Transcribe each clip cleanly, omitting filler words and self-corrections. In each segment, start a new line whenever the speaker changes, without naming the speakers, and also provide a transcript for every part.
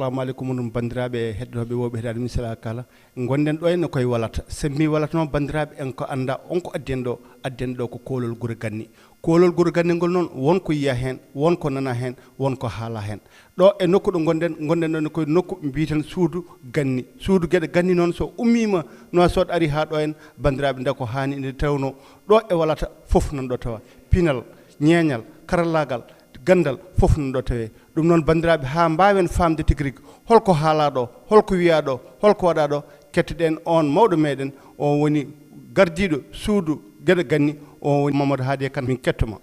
assalamu alaikum ɗum bandiraɓe heddoɓe woɓe heɗade misala kala gonɗen ɗo henna koye walata sembi walata noon bandiraɓe en ko anda on ko adden ɗo ko kolol guure ganni kolol guure ganni ngol noon wonko yiya hen wonko nana hen wonko haala hen ɗo e nokku ɗo gonɗen ɗon koye nokku mbiten suudu ganni suudu gueɗe ganni noon so ummima no soɗ ari ha ɗo en bandiraɓe nde ko hani nde tawno ɗo e walata foof nan ɗo tawa pinal ñeeñal karallagal gandal fof non ɗo tawe ɗum noon bandiraɓe ha mbawen famde tigui holko haala ɗo holko wiya ɗo holko waɗa ɗo kettoɗen on mawɗo meɗen o woni gardiɗo suudu gueɗe ganni o woni Mamadou Hadiya Kane min kettoma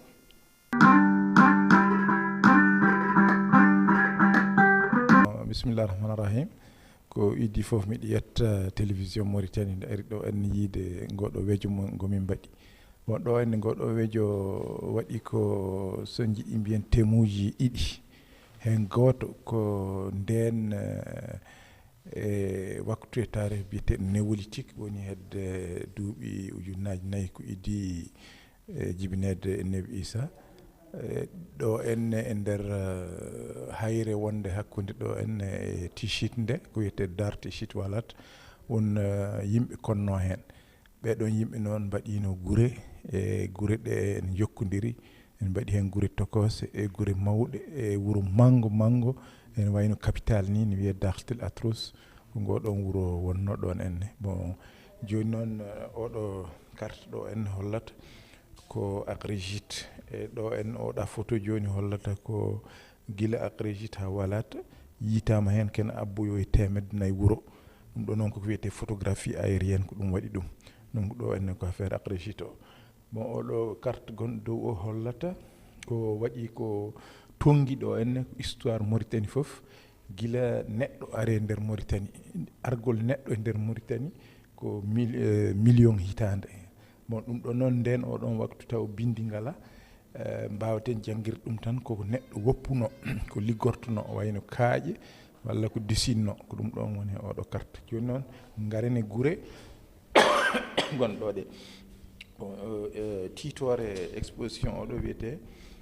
bisimillahi rahmani rahim ko iddi foof miɗo yetta télévision Mauritanie nde ari ɗo en yiide goɗo weejo gomin mbaɗi bon ɗo enne goɗo weejo waɗi ko so jiɗi mbiyen temuji ɗiɗi hen goto ko nden e waktu e tarih biyeteɗo néolithique woni hedde duuɓi ujunnaji nayyi ko idi jibinede nebi Isa ɗo enne e nder hayre wonde hakkude ɗo enne e Tichit nde ko wiyete Dar Tichit Oualata won yimɓe konno hen ɓeɗon yimɓe noon mbaɗino guure e guure ɗe en jokkodiri en mbaɗi hen guure tokose e guure mawɗe e wuro mango en wayno capital ni ne wiye Dartel Atrous ko ngoɗon wuro wonno ɗon enne bon joni noon oɗo carte ɗo en hollata ko Agrégite e ɗo en oɗa photo joni hollata ko gila Agrégite ha Oualata yitama hen ken abboyo e 100 wuro ɗum ɗo noon koko wiyete photographie aérienne ko ɗum waɗi ɗum ɗum ɗo enne ko affaire Agrégite o bon oɗo carte gonɗo dow o hollata ko waɗi ko tongi ɗo enne histoire Mauritanie foof gila neɗɗo are nder Mauritanie argol neɗɗo e nder Mauritanie ko million hitande bon ɗum ɗo noon nden oɗon waktu taw bindi ngala mbawaten jangguirde ɗum tan koko neɗɗo woppuno ko liggortono wayno kaaƴe walla ko desinno ko ɗum ɗon woni oɗo carte joni noon garen e guure gonɗo ɗe titore exposition oɗo wiyete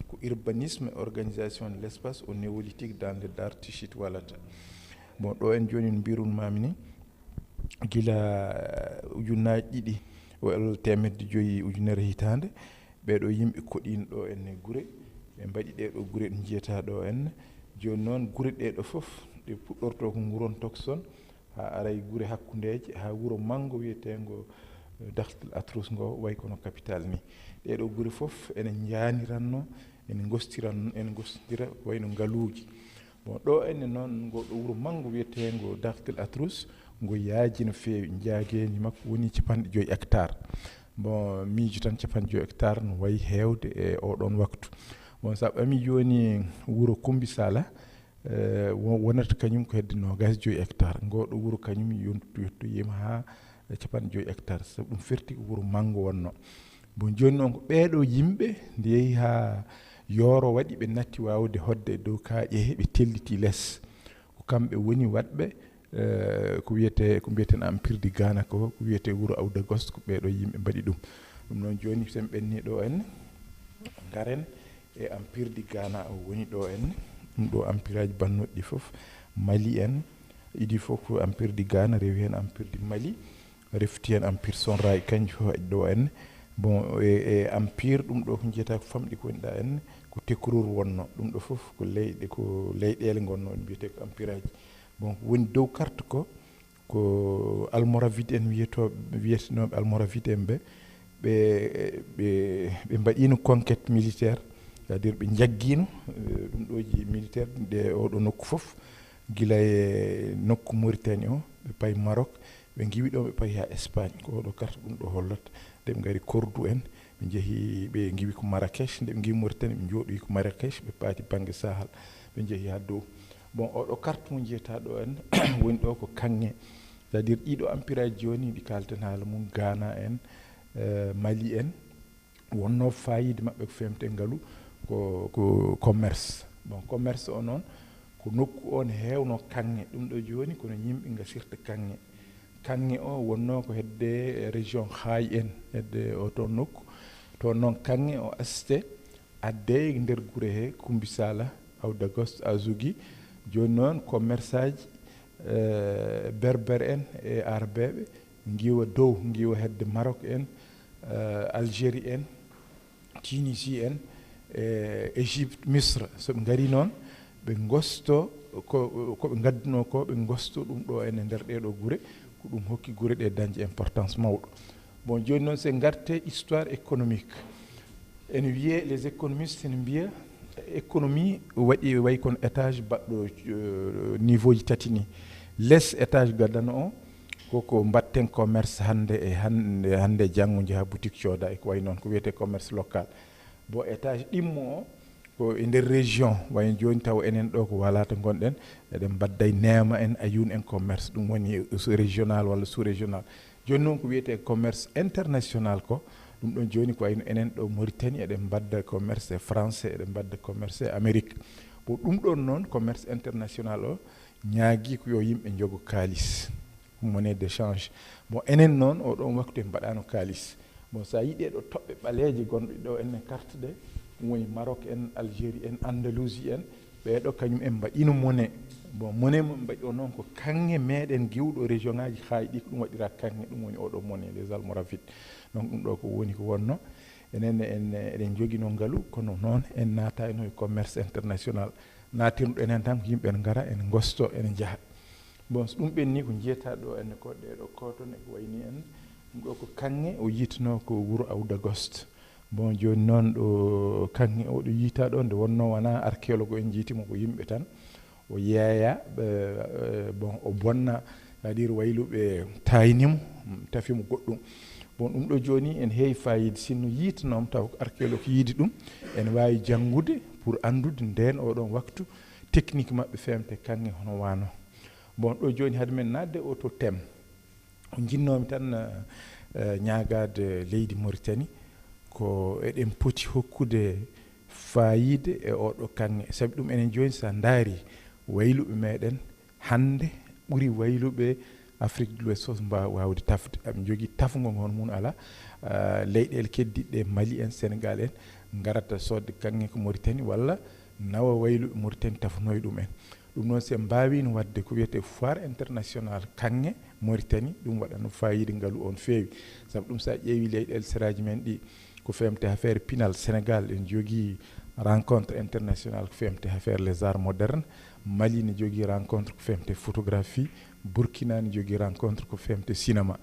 ko urbanisme et organisation de l'espace au néolithique dans le Dar Tichit Oualata bon ɗo en joni mbirunmami ni gila ujunnaji ɗiɗi wal 100 ujunere hitande ɓeɗo yimɓe koɗino ɗo enne guure ɓe mbaɗi ɗeɗo guure ɗe jiyata ɗo enne joni noon guure ɗeɗo foof ɗe puɗɗorto ko nguron Tokson ha aray guure hakkudeje ha wuro mango wiyetengo Dartel Atrous ngo way kono capital ni ɗeɗo guure foof enen janiranno ene gostira wayno ngaluji bon ɗo enne noon goɗo wuro mango wiyetengo Dartel Atrous ngo yaaji no fewi jaagueji makko woni 50 hectares bon miijo tan 50 hectares no wayi hewde e oɗon waktu bon sa ɓami joni wuro Kombi Sala wonata kañum ko hedde 25 hectares ngoɗo wuro kañum yontu yima ha 50 hectares so ɗum ferti ko wuro mango wonno bon joni noon ko ɓeɗo yimɓe nde yeehi ha yooro waɗi ɓe natti wawde hodde dow kaaƴe ɓe telliti less ko kamɓe woni waɗɓe ko mbiyeten empire du Ghana ko wiyete wuro Awda Gost ko ɓeɗo yimɓe mbaɗi ɗum noon joni sen ɓenni ɗo en garen e empire du Ghana o woni ɗo en ɗum ɗo empire aji bannoɗi foof Mali en idi fof ko empire du Ghana rewi hen empire du Mali refti hen empire Sonrai kanjum fof waɗi ɗo en bon e empire ɗum ɗo ko jiyata ko famɗi ko woni ɗa en ko tekkoror wonno ɗum ɗo foof ko leyɗele gonno en mbiyete ko empire aji bon woni dow carte ko almoravide en wiyetenoɓe almoravide en ɓe mbaɗino conquête militaire c'est à dire ɓe jagguino ɗum ɗoji militaire ɗe oɗo nokku foof gila e nokku Mauritanie o ɓe payi Maroc ɓe giwi ɗo ɓe payi ha Espagne ko oɗo carte ɗum ɗo hollata nde ɓe gari Cordoue en ɓe jeehi ɓe giwi ko Marrakech nde ɓe giwi Mauritanie ɓe jooɗoyi ko Marrakech ɓe paati banggue Sahel ɓe jeehi ha dow bon oɗo carte mo jiyata ɗo en woni ɗo ko Kange c'est à dire ɗiɗo empire aji joni ɗi kalten haala mum Ghana en Mali en wonno fayide mabɓe ko femte ngaalu ko commerce bon commerce o noon ko nokku on hewno Kange ɗum ɗo joni kono yimɓe gasirta Kange o wonno ko hedde région Haay en hedde o toon nokku toon noon Kange o aste adde nder guure he Kombi Sala Awda Gost Azugui joni noon commerce aji berbere en e arbeɓe giwa dow giwa hedde Maroc en Algérie en Tunisie en Égypte Misra soɓe ngari noon ɓe gosto koɓe gadduno ko ɓe gosto ɗum ɗo ene nder ɗeɗo gure ko ɗum hokki gure ɗe dañde importance mawɗo bon joni noon se garte histoire économique ene wiye les économistes ene mbiya économie waɗi way kono étage baɗɗo niveau ji tati ni less étage gaddano o koko mbatten commerce hande e hande janggo jaha boutique cooda e ko way noon ko wiyete commerce local bon étage ɗimmo o ko e nder région way joni taw enen ɗo ko Oualata gonɗen eɗen badday Nema en Ayoune en commerce ɗum woni régional walla sous régional joni noon ko wiyete commerce international ko ɗum ɗon joni ko wayno enen ɗo Mauritanie eɗen badda commerce français eɗen badda commerce Amérique bo ɗum ɗon noon commerce international o ñaagui ko yo yimɓe jogo kalis monnaie d'échange bon enen noon o ɗon waktu en mbaɗano kalis bon sa yiɗe ɗo toɓɓe ɓaleeje gonɗe ɗo enen carte ɗe ɗum woni Maroc en Algérie en Andalousie en ɓeɗo kañum en mbaɗino monnaie bon monnaie mo mbaɗi o noon ko kanŋe meɗen giwɗo région ngaji haayi ɗi ko ɗum waɗira kanŋe ɗum woni oɗo monnaie les almoravides donc ɗum ɗo ko woni ko wonno enen eɗen joguino ngaalu kono noon en naatayno e commerce international natirɗo enen tan ko yimɓe en gara en gosto ene jaaha bon so ɗum ɓenni ko jiyata ɗo enne ko ɗeɗo kotone ko wayni en ɗum ɗo ko kanŋe o yitno ko wuuro Aouda Gost bon joni noon ɗo kanŋe oɗo yiita ɗo nde wonno wona archéologue en jiitimo ko yimɓe tan o yeeya bon o bonna c'est à dire wayluɓe taynimo tafimo goɗɗum bon ɗum ɗo joni en heewi fayide sinno yiitanoom taw ko archéologue yiidi ɗum ene wawi janngude pour andude nden oɗon waktu technique mabɓe femte kanŋe hono wano bon ɗo joni hade men nadde auto thème o jinnomi tan ñaagade leydi Mauritanie ko eɗen poti hokkude fayide e oɗo kanŋe sabi ɗum enen joni sa daari wayluɓe meɗen hande ɓuuri wayluɓe Afrique de l'Ouest sos mbawa wawde tafde aɓe jogui tafgo gon mum ala leyɗele keddiɗe Mali en Sénégal en garata sodde kanŋe ko Mauritanie walla nawa wayluɓe Mauritanie tafnoy ɗum en ɗum noon se mbawino wadde ko wiyete foire international kanŋe Mauritanie ɗum waɗano fayide ngaalu on feewi saabu ɗum sa ƴeewi leyɗele seraji men ɗi ko femte affaire pinal Sénégal en jogui rencontre international ko femte affaire les arts modernes Mali ne jogui rencontre ko femte photographie Burkina ne jogui rencontre ko femte cinéma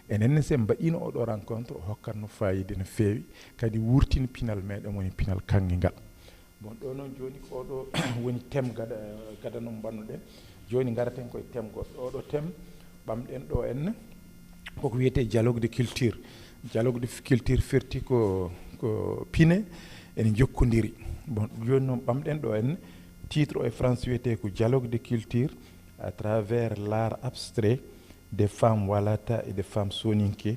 enen se mbaɗino oɗo rencontre o hokkatno fayide no feewi kadi wurtina pinal meɗen woni pinal kanŋe ngal bon ɗo noon joni ko oɗo woni thème gada no mbannuɗen joni garaten koye thème goɗɗo oɗo thème ɓamɗen ɗo en koko wiyete dialogue de culture dialogue de culture firti ko pine ene jokkodiri bon joni noon ɓamɗen ɗo en titre o e France wiyete ko dialogue de culture à travers l'art abstrait des femmes Oualata et des femmes soninké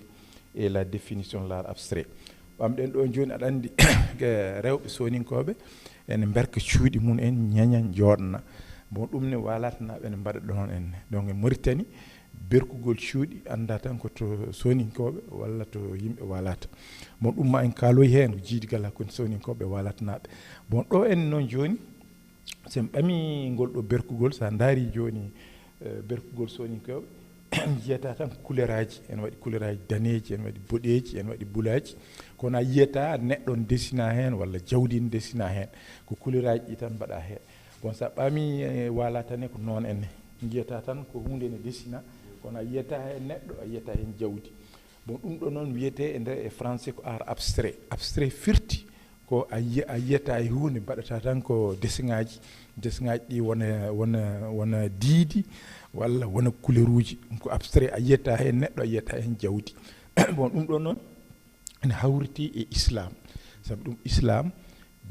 et la définition de l'art abstrait ɓamɗen ɗo joni aɗa andi rewɓe soninkoɓe ene berka cuuɗi mum en ñaña jooɗna bon ɗum ne Oualatanaɓe ene mbaɗa ɗo noon enne donc e Mauritanie berkugol cuuɗi anda tan ko to soninkoɓe walla to yimɓe Oualata bon ɗum ma en kaaloy hen ko jiidigal hakkude soninkoɓe Oualatanaɓe bon ɗo en noon joni sen ɓami ngol ɗo berkugol sa daari joni berkugol soninkoɓe jiyata tan couleur aji en waɗi couleur aji daneji en waɗi boɗeji en waɗi bulaji kono a yiyata neɗɗo n dessina hen walla jawdi n dessina hen ko couleur aji ɗi tan mbaɗa hen bon sa ɓami Oualata ne ko noon enne jiyata tan ko hunde ne dessina kono a yiyata hen neɗɗo a yiyata hen jawdi bon ɗum ɗo noon wiyete e nder e français ko art abstrait abstrait firti ko a yiyata e hunde mbaɗata tan ko dessiŋaji ɗi wona diidi walla wona couleur uji ko abstrait a yiyata hen neɗɗo a yiyata hen jawdi bon ɗum ɗo noon ene hawriti e islam sabu ɗum islam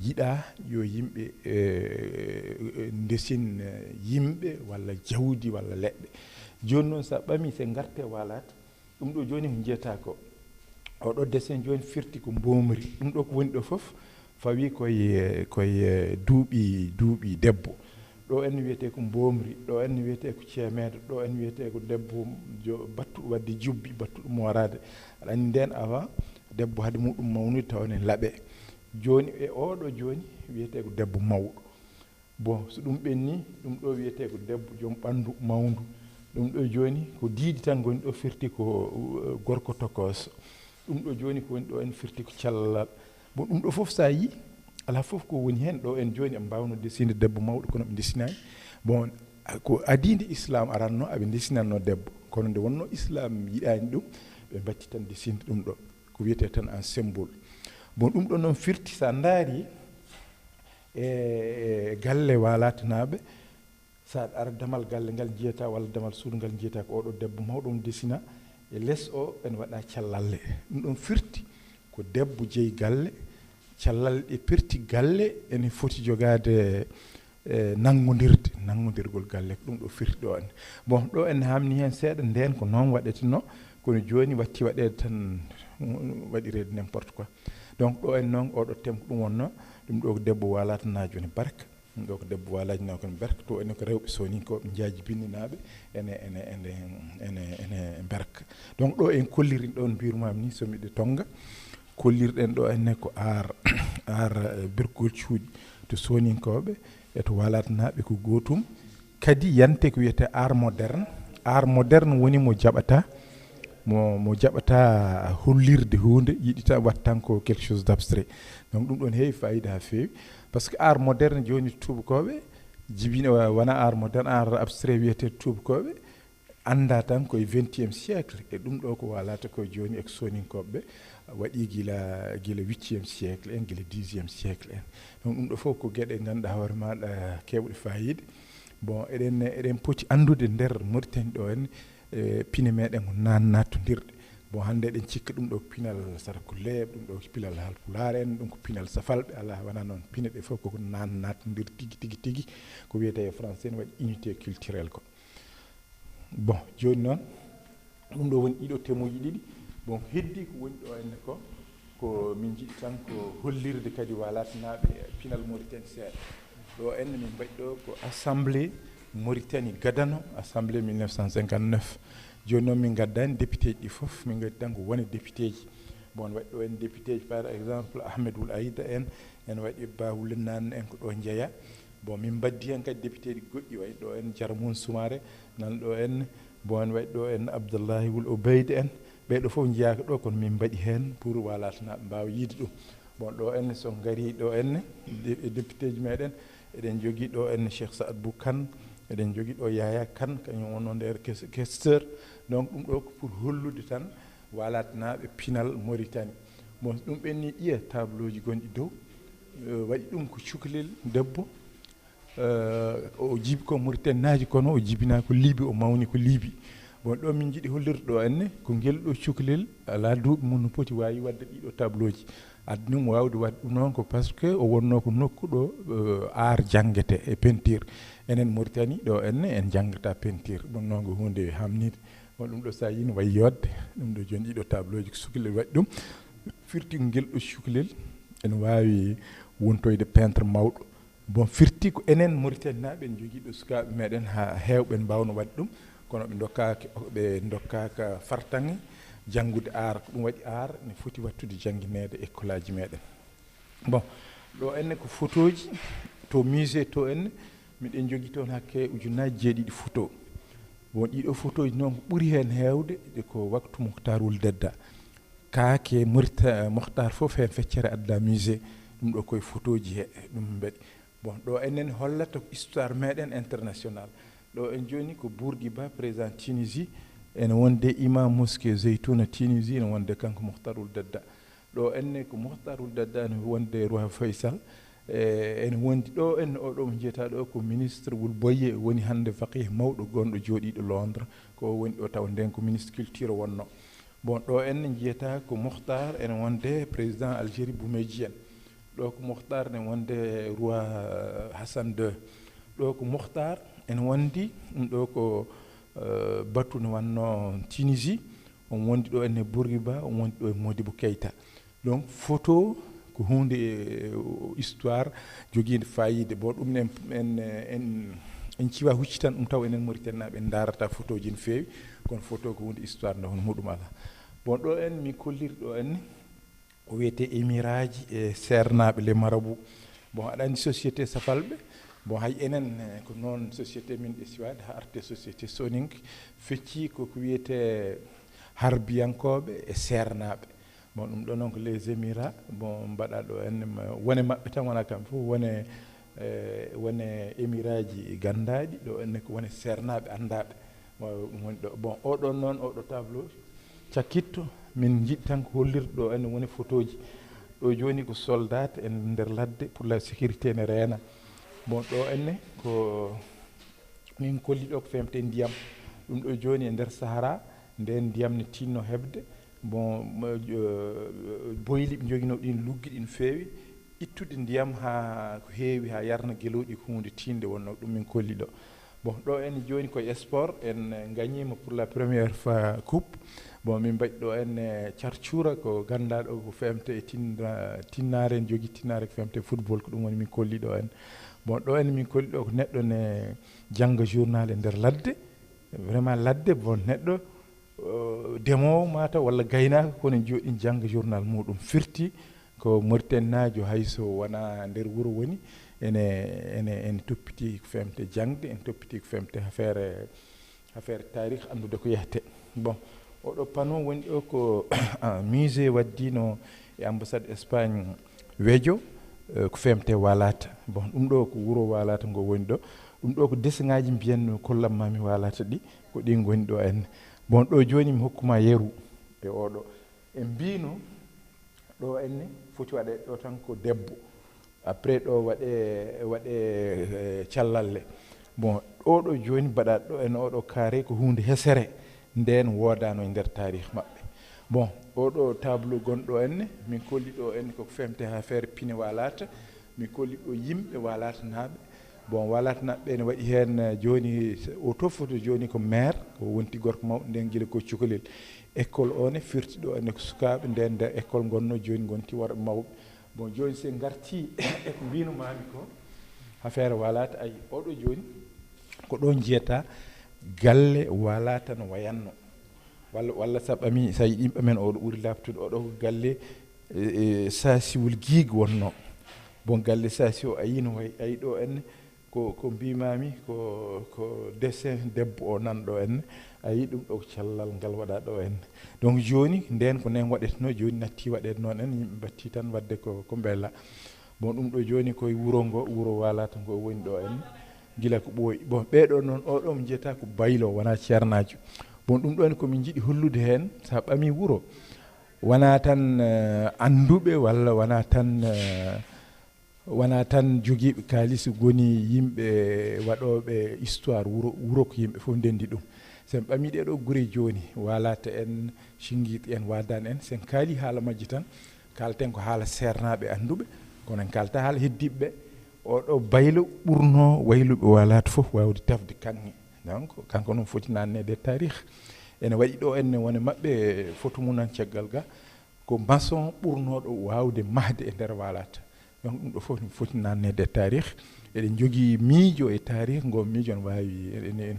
yiɗa yo yimɓe desin yimɓe walla jawdi walla leɗɗe joni noon sa ɓami se garte Oualata ɗum ɗo joni ko jiyata ko oɗo dessin joni firti ko mbomri ɗum ɗo ko woni ɗo foof fawi koye duuɓi debbo ɗo en wiyete ko mbomri ɗo en wiyete ko ceemeɗo ɗo en wiyete ko debbo battuɗo wadde jubbi battuɗo morade aɗa andi nden avant debbo haade muɗum mawnude taw ne laaɓe joni e oɗo joni wiyete ko debbo mawɗo bon so ɗum ɓenni ɗum ɗo wiyete ko debbo joom ɓandu mawndu ɗum ɗo joni ko diidi tan goni ɗo firti ko gorko tokoso ɗum ɗo joni ko woni ɗo en firti ko cellal bon ɗum ɗo fof sa yi ala fof ko woni hen ɗo en joni en mbawno desinde debbo mawɗo kono ɓe desinayi bon ko adinde islam aranno aɓe desinanno debbo kono nde wonno islam yiɗani ɗum ɓe batti tan desinde ɗum ɗo ko wiyete tan en symbole bon ɗum ɗo noon firti sa daari e galle walatanaɓe sa ara damal galle ngal jiyata walla damal suudu ngal jiyata ko oɗo debbo mawɗo desina e less o en waɗa callalle ɗum ɗon firti ko debbo jeeyi galle callalle ɗe pirti galle ene foti jogade nangodirgol galle ko ɗum ɗo firti ɗo en bon ɗo en hamni hen seeɗa nden ko noon waɗeteno kono joni watti waɗede tan waɗirede n'importe quoi donc ɗo en noon oɗo tempo ɗum wonno ɗum ɗo ko debbo walatanajo ne barka ɗum ɗo ko debbo walajinajo kone berka to enen ko rewɓe soninkoɓe jaaji binninaɓe ene berka donc ɗo en kollirin ɗon mbirumami ni somiɗe tonga kollirɗen ɗo enne ko ar berkol cuuɗi to soninkoɓe e to walatanaɓe ko gotum kadi yante ko wiyete art moderne woni mo jaɓata mo jaɓata hollirde hunde yiɗita wattan ko quelque chose d'abstrait donc ɗum ɗon heewi fayida ha feewi par ce que art moderne joni tubakoɓe jibina wona art moderne art abstrait wiyete tubakoɓe anda tan koye 20e siècle e ɗum ɗo ko walata ko joni e soninkoɓe waɗi gila 8e siècle en gila 10e siècle en donc ɗum ɗo fof ko gueɗe ganduɗa hoore maɗa kewɗe fayide bon eɗen poti andude nder Mauritanie ɗo en pine meɗen ko nattodirɗe bon hande eɗen cikka ɗum ɗo pinal sarakuleɓe ɗum ɗo pinal halpulaar en ɗum ko pinal safalɓe ala wona noon pine ɗe fof koko nattodir tigui ko wiyete e français ne waɗi unité culturelle ko bon joni noon ɗum ɗo woni ɗiɗo temuji ɗiɗi bon heddi ko woni ɗo enne ko min jiiɗi tan ko hollirde kadi walatanaɓe pinal Mauritanie seeɗa ɗo enne min mbaɗi ɗo ko assemblée Mauritanie gadano assemblée 1959 joni noon min gaddani député ji ɗi fof min gaddi tan ko wone député ji bon waɗi ɗo en député ji par exemple Ahmedoul Aïda en waɗi Bawulle Nane en ko ɗo jeeya bon min baddi hen kadi député ji goɗɗi waɗi ɗo en Jarmoun Soumaré nan ɗo en bon waɗi ɗo en Abdallahi Wul Obeide en ɓeɗo fof jeyaka ɗo kono min mbaɗi hen pour walatanaɓe mbawa yiide ɗum bon ɗo enne so gari ɗo enne député ji meɗen eɗen jogui ɗo enne Cheikh Saad Bou Kane eɗen jogui ɗo Yaya Kane kañum wonno nder questeur donc ɗum ɗo ko pour hollude tan walatanaɓe pinal Mauritanie bon ɗum ɓenni ɗiya tableau ji gonɗi dow waɗi ɗum ko cukalel debbo o jiibi ko Mauritanie naaji kono o jibina ko Liby o mawni ko Liby bon ɗo min jiiɗi hollirde ɗo enne ko ngel ɗo cukalel ala duuɓi mum no poti wawi wadde ɗiɗo tableau ji addi ɗum wawde wadde ɗum noon ko par ce que o wonno ko nokku ɗo art jangguete e peinture enen Mauritanie ɗo enne en janggata peinture ɗum noon ko hunde hamnide bon ɗum ɗo sa yino wayi yodde ɗum ɗo joni ɗiɗo tableau ji ko cukalel waɗi ɗum firti ko ngel ɗo cukalel ene wawi wontoyde peintre mawɗo bon firti ko enen Mauritanie naɓe en jogui ɗo sukaɓe meɗen ha hewɓe mbawno wadde ɗum kono ɓe dokkaka fartange janngude art ko ɗum waɗi art ne foti wattude jangguinede école aji meɗen bon ɗo enne ko photo ji to musé to enne miɗen jogui toon hakke ujunnaji 7 photo bon ɗiɗo photo ji noon ko ɓuuri hen hewde ko waktu Mokhtar Ould Dadda kaake Mokhtar fof hen feccere adda musé ɗum ɗo koye photo ji he ɗum mbaɗi bon ɗo enen hollata ko histoire meɗen international ɗo en joni ko Bourguiba président Tunisie ene wonde imam mosquée Zeytouna Tunisie ene wonde kanko Mokhtar Ould Dadda ɗo enne ko Mokhtar Ould Dadda ene wonde roi Faysal ene wondi ɗo enne oɗo mo jeyata ɗo ko ministre Wul Boye woni hande faqih mawɗo gonɗo jooɗiɗo Londres ko woni ɗo taw nden ko ministre culture wonno bon ɗo enne jeyata ko Mokhtar ene wonde président Algérie Boumediene ɗo ko Mokhtar ene wonde roi Hassan II ɗo ko Mokhtar ene wondi ɗum ɗo ko Batou ne wanno Tunisie on wondi ɗo enne Bourguiba on wondi ɗo e Modibo Keïta donc photo ko hunde histoire joguide fayide bo ɗum en ciwa hucci tan ɗum taw enen Mauritanie naɓe en darata photo ji no fewi kono photo ko hunde histoire nde hono muɗum ala bon ɗo en mi kolliri ɗo enne o wiyete émiraji e sernaɓe les marabout bon aɗa andi société safalɓe bon hay enen ko noon société min ɗe siwade ha arte société soninke fecci koko wiyete harbiyankoɓe e sernaɓe bon ɗum ɗo noon ko les émirats bon mbaɗa ɗo en wone maɓɓe tan wona kamɓe fof wone émirat ji gandaɗi ɗo enne ko wone sernaɓe andaɓe ɗum woni ɗo bon oɗon noon oɗo tableau cakkitto min jiiɗi tan ko hollirde ɗo enne woni photo ji ɗo joni ko soldat en nder ladde pour la sécurité ne reena bon ɗo enne ko min kolli ɗo ko femte ndiyam ɗum ɗo joni e nder sahara nden ndiyam ne tinno heɓde bon boyli ɓe jogino ɗin luggi ɗin feewi ittude ndiyam ha ko heewi ha yarna geloɗi ko hunde tinde wonno ɗum min kolli ɗo bon ɗo en joni koye sport en gagnima pour la première fois coupe bon min mbaɗi ɗo en carcura ko gandaɗo ko femte e tinnare en jogui tinnare ko femte football ko ɗum woni min kolli ɗo en bon ɗo en min kolli ɗo ko neɗɗo ne jangga journal e nder ladde vraiment ladde bon neɗɗo demowo mata walla gaynako kono jooɗi jangga journal muɗum firti ko Mauritanie najo hayso wona nder wuro woni ene toppiti ko femte jangde en toppiti ko femte affaire tarikh andude ko yehte bon oɗo panneau woni ɗo ko musé waddino e ambassade Espagne weejo ko femte Oualata bon ɗum ɗo ko wuro Oualata ngo woni ɗo ɗum ɗo ko desiŋaji mbiyanno kollanmami Oualata ɗi ko ɗin goni ɗo en bon ɗo joni mi hokkuma yeru e oɗo en mbino ɗo enne foti waɗe ɗo tan ko debbo après ɗo waɗe callalle bon oɗo joni mbaɗaɗo ɗo en oɗo carré ko hunde hesere nden wodano e nder tarikh maɓɓe bon oɗo tableau gonɗo enne min kolli ɗo enne koko femte ha affaire pine Oualata min kolli ɗo yimɓe Oualata naɓe bon Oualata naɓe ne waɗi hen joni o toffoto joni ko maire ko wonti gorko mawɗo nden guila ko cukalel école o ne firti ɗo enne ko sukaɓe nden nder école gonno joni gonti worɓe mawɓe bon joni se garti eko mbinomami ko affaire Oualata ayi oɗo joni ko ɗon jiyata galle Oualata no wayanno walla sa ɓami sa yiɗi ɓamen oɗo ɓuuri labtude oɗo ko galle sasiwol guigue wonno bon galle sasi o ayi no way ayi ɗo enne ko mbimami ko dessin debbo o nanɗo enne ayi ɗum ɗo ko cellal ngal waɗa ɗo enne donc joni nden ko nden waɗeteno joni natti waɗede noon en yimɓe batti tan wadde ko beela bon ɗum ɗo joni koye wuro ngo wuro Oualata ngo woni ɗo enne gila ko ɓooyi bon ɓeɗo noon oɗo mo jiyata ko baylo wona ceernajo bon ɗum ɗon komin jiiɗi hollude hen sa ɓami wuro wona tan anduɓe walla wona tan joguiɓe kalis goni yimɓe waɗoɓe histoire wuro ko yimɓe fof ndendi ɗum sen ɓami ɗeɗo guure joni Oualata en Chinguiɗi en Wadane en sen kaali haala majji tan kalten ko haala sernaɓe anduɓe kono en kalta haala heddiɓeɓe oɗo baylo ɓurno wayluɓe Oualata fof wawde tafde kanŋe donc kanko noon foti nannede tarikh ene waɗi ɗo enne wone maɓɓe photo mum nan caggal ga ko maçon ɓurnoɗo wawde mahde e nder Oualata donc ɗum ɗo fof ne foti nannede tarikh eɗen jogui miijo e tarikh ngo miijo ne wawi en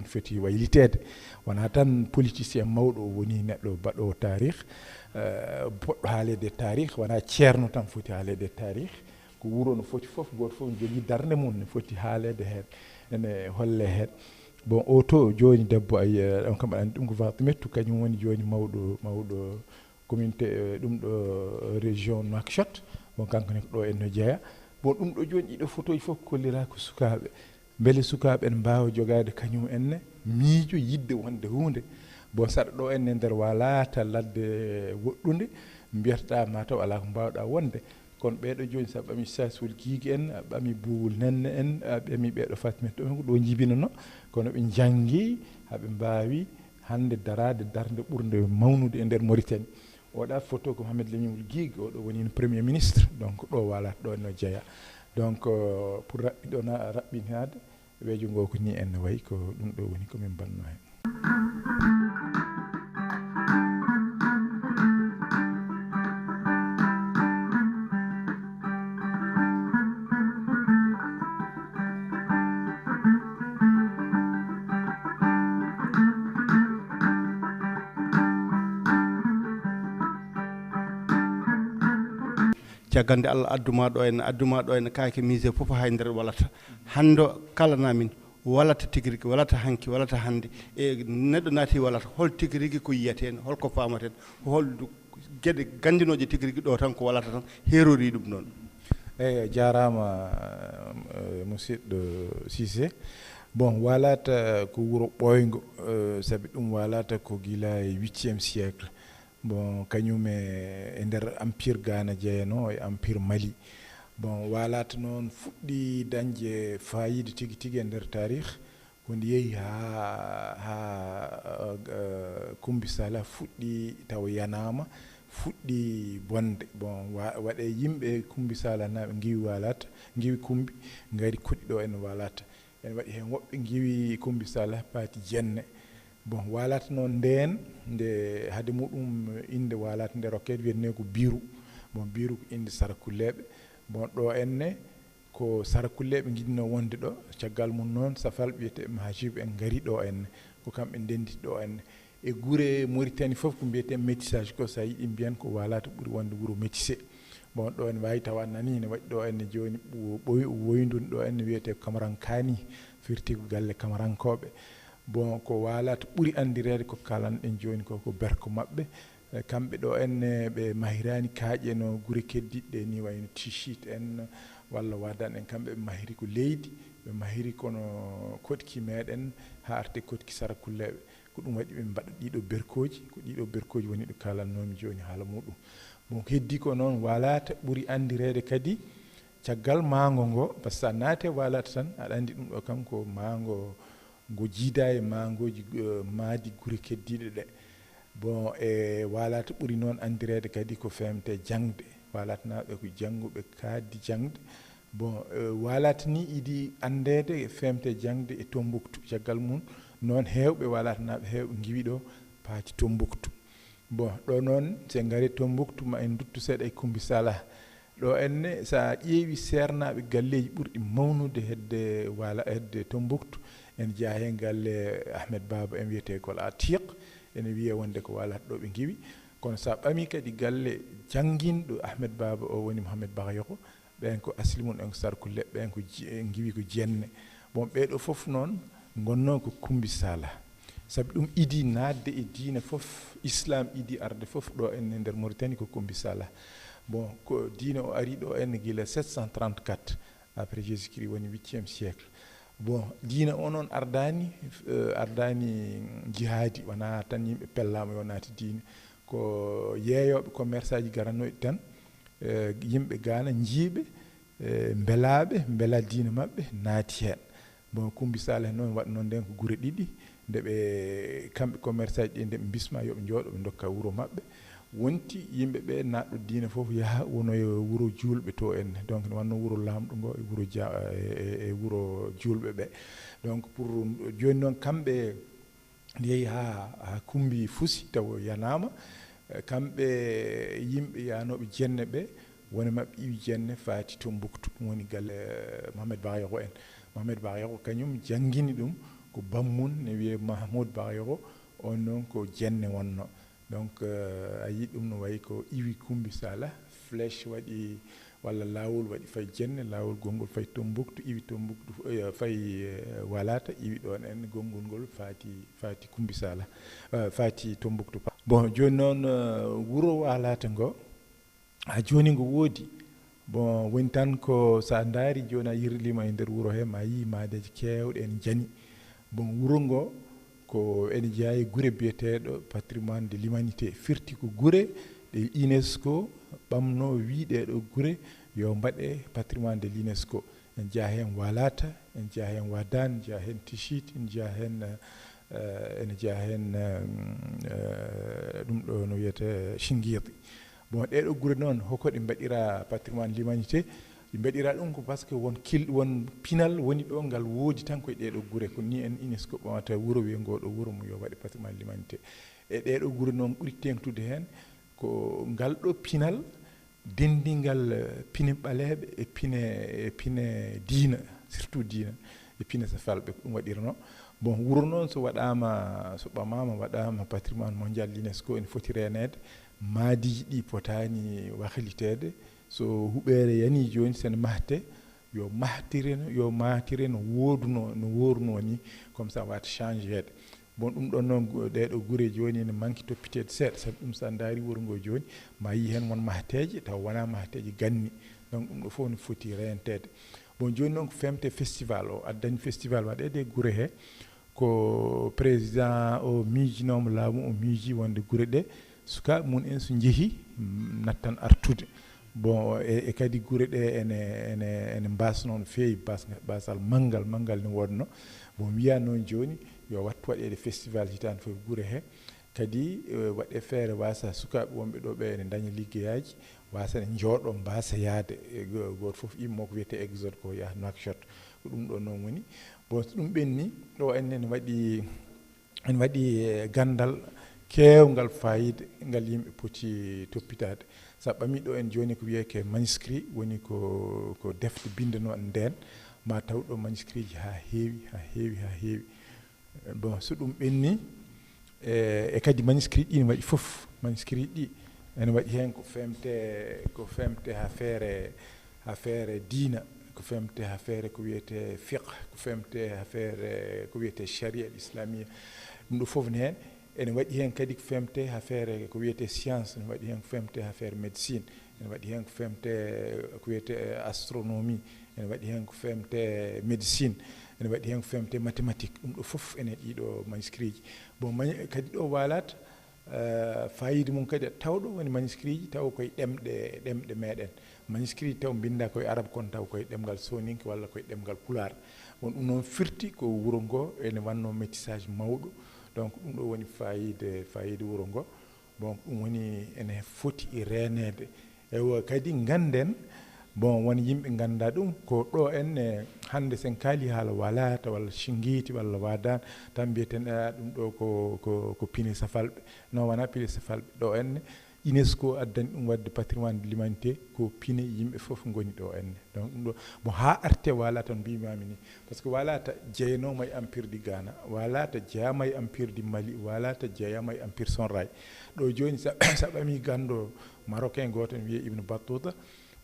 foti waylitede wona tan politicien mawɗo woni neɗɗo baɗowo tarikh poɗɗo haalede tarikh wona ceerno tan foti haalede tarikh ko wuro no foti fof goto fof ne jogui darde mum ne foti haalede hen ene holle hen bon o to joni debbo ay on kam andi ɗum ko Fatimetou kañum woni joni mawɗo communauté ɗum ɗo région Nouakchott bon kanko ne ko ɗo en no jeeya bon ɗum ɗo joni ɗiɗo photo ji fof kollira ko sukaɓe beele sukaɓe en mbawa jogade kañum enne miijo yidde wonde hunde bon saɗa ɗo enne nder Oualata ladde woɗɗude mbiyataɗa mataw ala ko mbawɗa wonde kono ɓeɗo joni sa ɓami saswol guigue en a ɓami buwol nenne en a ɓami ɓeɗo Fatimetou en ko ɗo jibinano kono ɓe janggi haɓe mbawi hande darade darde ɓurde mawnude e nder Mauritanie oɗa photo ko Mohamed Lamine Guigue oɗo woni premier ministre donc ɗo Oualata ɗo no jeeya donc pour raɓɓinade weejo ngo ko ni en wayi ko ɗum ɗo woni komin banno hen
cagande Allah adduma ɗo en kaake musé fof hay nder Oualata hando kalana min Oualata tigi rigi Oualata hanki Oualata hande e neɗɗo naati Oualata hol tigi rigi ko yiyaten holko famaten hol gueɗe gandinoje tigi rigi ɗo tan ko Oualata tan herori ɗum noon
eyyi jarama musidɗo Cissé bon Oualata ko wuro ɓoygo saabi ɗum Oualata ko gila e 8e siècle bon kañum e nder empire Ghana jeeyano e empire Mali bon Oualata noon fuɗɗi dañde fayida tigui tigui e nder tarikh ko ndi yeehi ha Kumbi Sala fuɗɗi taw yanama fuɗɗi bonde bon waɗe yimɓe Kumbi Sala naɓe giwi Oualata giwi Kumbi gari koɗi ɗo en Oualata en waɗi hen woɓɓe giwi Kumbi Sala paati jenne bon Oualata noon nden nde hade muɗum inde Oualata nde rokkede wiyetene ko biru bon biru ko inde Sarakuleɓe bon ɗo enne ko Sarakuleɓe jiɗino wonde ɗo caggal mum noon safal ɓiyete Mahajib en gari ɗo enne ko kamɓe ndenditi ɗo enne e guure Mauritanie fof ko mbiyete métissage ko sa yiɗi mbiyan ko Oualata ɓuuri wonde wuuro métissé bon ɗo en wawi tawa nani ne waɗi ɗo enne joni woynduni ɗo enne wiyete Kamarankani firti ko galle Kamarankoɓe bon ko Oualata ɓuuri andirede ko kalanɗen joni ko berko mabɓe kamɓe ɗo enne ɓe mahirani kaaƴe no guure keddiɗɗe ni wayno Tichit en walla Wadan en kamɓe ɓe mahiri ko leydi ɓe mahiri kono kotki meɗen ha arte kotki Sarakuleɓe ko ɗum waɗi ɓe mbaɗa ɗiɗo berkoji ko ɗiɗo berkoji woni ɗo kalannomi joni haala muɗum bon heddi ko noon Oualata ɓuuri andirede kadi caggal mango ngo par ce que sa naate Oualata tan aɗa andi ɗum ɗo kam ko mango ngo jiida e mangoji maadi guure keddiɗe ɗe bon e Oualata ɓuuri noon andirede kadi ko femte jangde Oualata naɓe ko jangguɓe kaaddi jangde bon Oualata ni idi andede femte jangde e Tombouctou caggal mum noon hewɓe Oualata naɓe hewɓe giwi ɗo paati Tombouctou bon ɗo noon se gari Tombouctou ma en duttu seeɗa e Kumbi Sala ɗo enne sa ƴeewi sernaɓe galleji ɓurɗi mawnude hedde Tombouctou en jeeya hen galle Ahmed Baba en wiyete ko Atiq ene wiye wonde ko Oualata ɗo ɓe giwi kono sa ɓami kadi galle jangguinɗo Ahmed Baba o woni Mohamed Bakhayoko ɓen ko asli mum en ko Sarakuleɓe ɓen ko giwi ko jenne bon ɓeɗo foof noon gonno ko Kumbi Sala sabi ɗum idi nadde e diina foof islam idi arde foof ɗo en nder Mauritanie ko Kumbi Sala bon ko diina o ari ɗo en guila 734 après Jésus Christ woni 8e siècle bon diina o noon ardani jihadi wona tan yimɓe pellama yo naati diine ko yeeyoɓe commerçant ji garannoɗi tan yimɓe Ghana jiiɓe beela diina mabɓe naati hen bon Kumbi Sala noon waɗi noon nden ko guure ɗiɗi ndeɓe kamɓe commerçant ji ɗi ndeɓe bisma yoɓe jooɗo ɓe dokka wuuro mabɓe wonti yimɓe ɓe naɗɗo diina fof yaha wono e wuuro julɓe to en donc ne wanno wuuro lamɗo ngo e wuuro e wuuro julɓe ɓe donc pour joni noon kamɓe yeehi ha Kumbi fusi taw yanama kamɓe yimɓe yanoɓe jenne ɓe woni mabɓe iwi jenne faati Tombouctou ɗum woni galle Mohamed Bakhayoko en Mohamed Bakhayoko kañum jangguini ɗum ko bammun ne wiye Mahmoud Bakhayoko on noon ko jenne wonno donc a yi ɗum no wayi ko iwi Kumbi Sala flèche waɗi walla lawol waɗi fay jenne lawol gongol fay Tombouctou iwi Tombouctou fay Oualata iwi ɗon en gongol ngol faati Kumbi Sala faati Tombouctou bon joni noon wuuro Oualata ngo ha joni ngo woodi bon woni tan ko sa daari joni a yirlima e nder wuuro he ma yi maadeji kewɗe en jani bon wuuro ngo ko ene jeeya guure biyeteɗo patrimoine de l'humanité firti ko guure ɗe UNESCO ɓamno wiɗeɗo guure yo mbaɗe patrimoine de l'UNESCO en jeeya hen Oualata en jeeya hen Wadan en jeeya hen Tichit en jeeya hen ene jeeya hen ɗum ɗo no wiyete Chinguiɗi bon ɗeɗo guure noon hoko ɗe mbaɗira patrimoine de l'humanité ɗi mbaɗira ɗum ko par ce que won pinal woni ɗo ngal woodi tan koye ɗeɗo guure ko ni en UNESCO ɓamata wuuro wiye ngoɗo wuuro mo yo waɗe patrimoine de l'humanité e ɗeɗo guure noon ɓuuri tengtude hen ko ngal ɗo pinal dendingal pine ɓaleɓe e pine diina surtout diina e pine safalɓe ko ɗum waɗirno bon wuuro noon so ɓamama waɗama patrimoine mondial l'UNESCO ene foti renede maadiji ɗi potani wahlitede so huɓere yani joni sen mahte yo mahtire no woduno no worno ni comme ça wat changer bon ɗum ɗon noon ɗeɗo gure joni ne manki toppitede seeɗa sabi ɗum sa daari wuro ngo joni ma yi hen won mahteje taw wona mahteje ganni donc ɗum ɗo fof ne foti rentede bon joni noon ko femte festival o addani festival waɗede gure he ko président o miijinomo laamu o miiji wonde gure ɗe sukaɓe mun en so jeehi nattan artude bon e kadi gure ɗe ene mbasno no feewi basal manggal ne wonno bon wiya noon joni yo wattu waɗede festival hitande fof gure he kadi waɗe feere wasa sukaɓe wonɓe ɗo ɓe ene daña liggeyaji wasa ne jooɗo mbasa yaade goto foof immo ko wiyete exode ko yaha Nouakchott ko ɗum ɗo noon woni bon so ɗum ɓenni ɗo enne waɗi gandal kewgal fayida ngal yimɓe poti toppitade sa ɓami ɗo en joni ko wiyeke manuscrit woni ko defte bindano nden ma taw ɗo manuscrit ji ha heewi bon so ɗum ɓenni e kadi manuscrit ɗi ne waɗi fof manuscrit ɗi ene waɗi hen ko femte affaire diina ko femte affaire ko wiyete fiqh ko femte affaire ko wiyete sharia islamia ɗum ɗo fof ne hen ene waɗi hen kadi ko femte affaire ko wiyete science ene waɗi hen ko femte affaire médecine ene waɗi hen ko femte ko wiyete astronomie ene waɗi hen ko femte médecine ene waɗi hen ko femte mathématique ɗum ɗo fof ene ɗiɗo manuscrit ji bon kadi ɗo Oualata fayida mum kadi tawɗo woni manuscrit ji taw koye ɗemɗe meɗen manuscrit taw binda koye arabe kono taw koye ɗemgal soninke walla koye ɗemgal pular bon ɗum noon firti ko wuro ngo ene wanno métissage mawɗo donc ɗum ɗo woni fayida wuro ngo bon ɗum woni ene foti renede ewa kadi ganden bon won yimɓe ganda ɗum ko ɗo enne hande sen kaali haala Oualata walla Singiti walla Wadane tan mbiyeten ɗum ɗo ko pine safalɓe non wona pine safalɓe ɗo enne UNESCO addani ɗum wadde patrimoine de l'humanité ko pine yimɓe fof goni ɗo enne donc ɗum ɗo bon ha arte Oualata mbimami ni par ce que Oualata jeeyanoma e empire du Ghana Oualata jeeyama e empire du Mali Oualata jeeyama e empire Sonray ɗo joni sa ɓami gando marocain goto ne wiye Ibn Battuta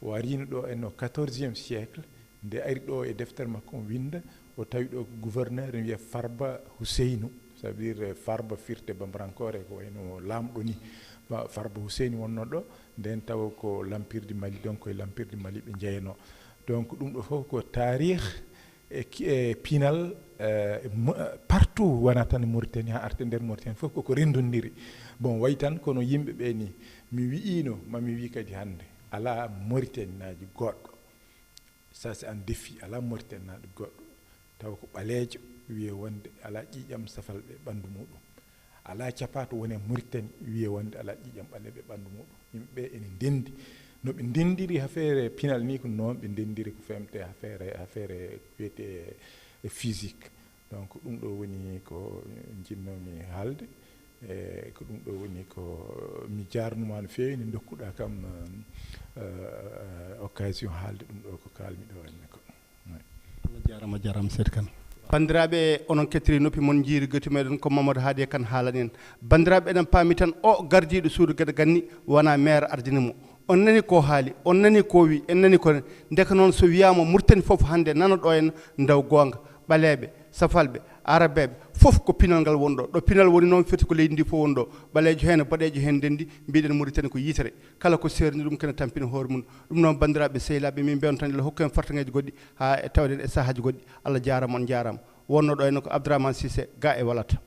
o arino ɗo en no 14e siècle nde ari ɗo e deftere makko o winda o tawi ɗo ko gouverneur ne wiye Farba Housseynou ça veut dire Farba firte bambarankore ko wayno lamɗo ni Farba Housseynou wonno ɗo nden taw ko l'empire du Mali donc koye l'empire du Mali ɓe jeyno donc ɗum ɗo fof ko tarih e pinal partout wona tan Mauritanie ha arte nder Mauritanie fof koko rendodiri bon way tan kono yimɓe ɓe ni mi wiino mami wi kadi hande ala Mauritanie naji goɗɗo ça c'est un défi ala Mauritanie naɗo goɗɗo taw ko ɓaleejo wiye wonde ala ƴiƴam safalɓe ɓandu muɗum ala capato woni Mauritanie wiye wonde ala ƴiƴam ɓaleɓe ɓandu muɗum yimɓe ene ndendi no ɓe ndendiri affaire pinal ni ko noon ɓe ndendiri ko femte affaire wiyete physique donc ɗum ɗo woni ko jinnomi haalde e ko ɗum ɗo woni ko mi jarnuma no feewi ne dokkuɗa kam occasion haalde ɗum ɗo ko kalmi ɗo henne ko
jarama seeɗa kan bandiraɓe onon kettiri noppi moon jiiri gati meɗen ko Mamadou Hadiya Kane haalani en bandiraɓe eɗen paami tan o gardiɗo suudu gueɗe ganni wona maire ardinimo on nani ko haali on nani ko wi en nani ko ndeka noon so wiyama Mauritanie foof hande nana ɗo en ndaw gonga ɓaleɓe safalɓe arabeɓe fof ko pinal ngal wonɗo ɗo pinal woni noon foti ko leydi ndi fof wonɗo ɓaleejo hen boɗejo hen ndendi mbiɗen Mauritanie ko yitere kala ko serni ɗum kene tampina hoore mum ɗum noon bandiraɓe sehilaɓe min mbiyon tan hokku en fartaŋeji goɗɗi ha tawden e sahaji goɗɗi Allah jarama on jarama wonno ɗo henna ko Abderahmane Cicé ga e Oualata.